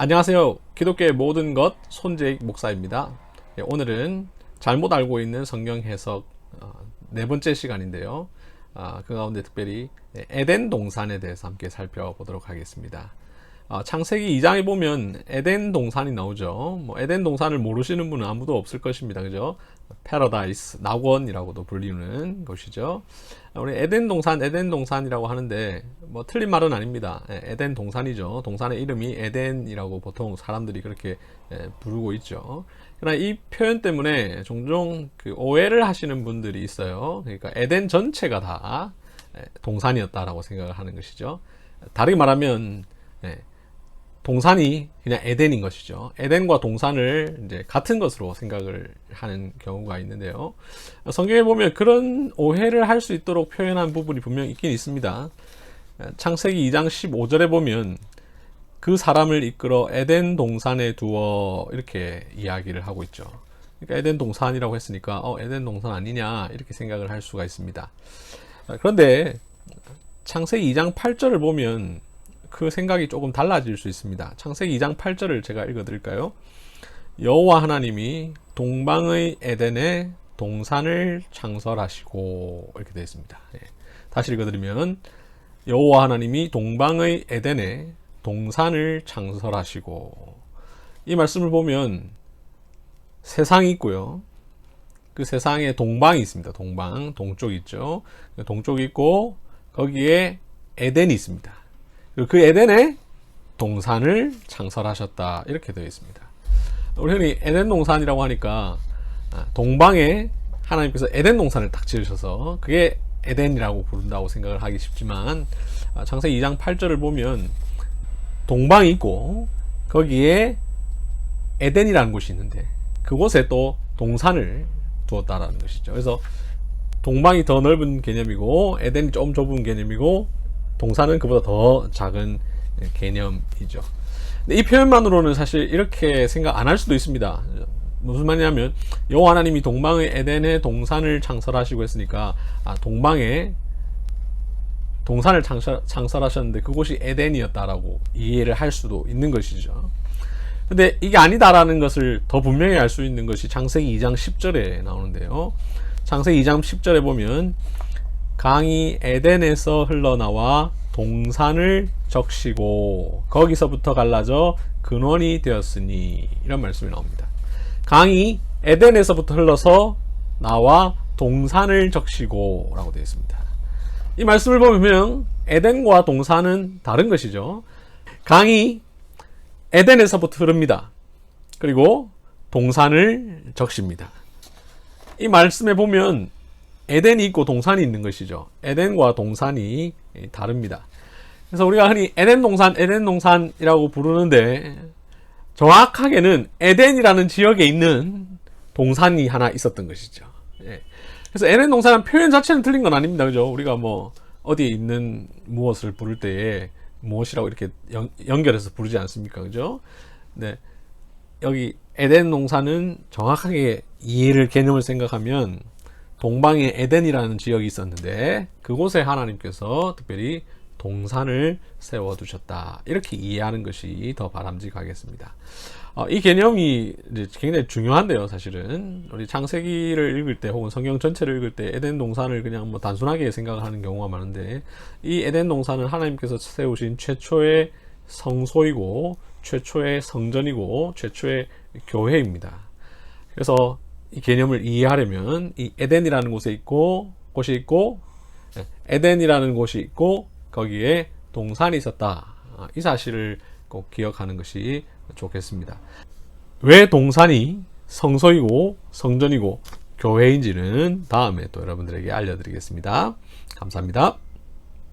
안녕하세요. 기독교의 모든 것 손재익 목사입니다. 오늘은 잘못 알고 있는 성경 해석 네 번째 시간인데요. 그 가운데 특별히 에덴 동산에 대해서 함께 살펴보도록 하겠습니다. 창세기 2장에 보면 에덴 동산이 나오죠. 에덴 동산을 모르시는 분은 아무도 없을 것입니다. 그죠? 패러다이스, 낙원이라고도 불리는 곳이죠. 우리 에덴 동산이라고 하는데 틀린 말은 아닙니다. 에덴 동산이죠. 동산의 이름이 에덴이라고 보통 사람들이 그렇게 부르고 있죠. 그러나 이 표현 때문에 종종 오해를 하시는 분들이 있어요. 그러니까 에덴 전체가 다 동산이었다라고 생각을 하는 것이죠. 다르게 말하면 동산이 그냥 에덴인 것이죠. 에덴과 동산을 이제 같은 것으로 생각을 하는 경우가 있는데요. 성경에 보면 그런 오해를 할 수 있도록 표현한 부분이 분명히 있긴 있습니다. 창세기 2장 15절에 보면 그 사람을 이끌어 에덴 동산에 두어 이렇게 이야기를 하고 있죠. 그러니까 에덴 동산이라고 했으니까 에덴 동산 아니냐 이렇게 생각을 할 수가 있습니다. 그런데 창세기 2장 8절을 보면 그 생각이 조금 달라질 수 있습니다. 창세기 2장 8절을 제가 읽어드릴까요? 여호와 하나님이 동방의 에덴에 동산을 창설하시고 이렇게 되어 있습니다. 다시 읽어드리면 여호와 하나님이 동방의 에덴에 동산을 창설하시고, 이 말씀을 보면 세상이 있고요. 그 세상에 동방이 있습니다. 동쪽이 있죠. 동쪽이 있고 거기에 에덴이 있습니다. 그리고 그 에덴에 동산을 창설하셨다 이렇게 되어 있습니다. 우리 흔히 에덴 동산이라고 하니까 동방에 하나님께서 에덴 동산을 딱 지으셔서 그게 에덴이라고 부른다고 생각을 하기 쉽지만, 창세기 2장 8절을 보면 동방이 있고 거기에 에덴이라는 곳이 있는데 그곳에 또 동산을 두었다라는 것이죠. 그래서 동방이 더 넓은 개념이고 에덴이 좀 좁은 개념이고 동산은 그보다 더 작은 개념이죠. 근데 이 표현만으로는 사실 이렇게 생각 안 할 수도 있습니다. 무슨 말이냐면 여호와 하나님이 동방의 에덴에 동산을 창설하시고 했으니까 동방에 동산을 창설하셨는데 그곳이 에덴이었다라고 이해를 할 수도 있는 것이죠. 근데 이게 아니다라는 것을 더 분명히 알 수 있는 것이 창세기 2장 10절에 나오는데요. 창세기 2장 10절에 보면 강이 에덴에서 흘러나와 동산을 적시고 거기서부터 갈라져 근원이 되었으니, 이런 말씀이 나옵니다. 강이 에덴에서부터 흘러서 나와 동산을 적시고 라고 되어 있습니다. 이 말씀을 보면 에덴과 동산은 다른 것이죠. 강이 에덴에서부터 흐릅니다. 그리고 동산을 적십니다. 이 말씀에 보면 에덴이 있고 동산이 있는 것이죠. 에덴과 동산이 다릅니다. 그래서 우리가 흔히 에덴 동산이라고 부르는데 정확하게는 에덴이라는 지역에 있는 동산이 하나 있었던 것이죠. 그래서 에덴 동산은 표현 자체는 틀린 건 아닙니다. 그죠? 우리가 어디에 있는 무엇을 부를 때에 무엇이라고 이렇게 연결해서 부르지 않습니까? 그죠? 네. 여기 에덴 동산은 정확하게 개념을 생각하면 동방에 에덴이라는 지역이 있었는데 그곳에 하나님께서 특별히 동산을 세워두셨다, 이렇게 이해하는 것이 더 바람직하겠습니다. 이 개념이 이제 굉장히 중요한데요. 사실은 우리 창세기를 읽을 때 혹은 성경 전체를 읽을 때 에덴 동산을 그냥 단순하게 생각을 하는 경우가 많은데, 이 에덴 동산은 하나님께서 세우신 최초의 성소이고 최초의 성전이고 최초의 교회입니다. 그래서 이 개념을 이해하려면 이 에덴이라는 곳이 있고 에덴이라는 곳이 있고 거기에 동산이 있었다, 이 사실을 꼭 기억하는 것이 좋겠습니다. 왜 동산이 성소이고 성전이고 교회인지는 다음에 또 여러분들에게 알려드리겠습니다. 감사합니다.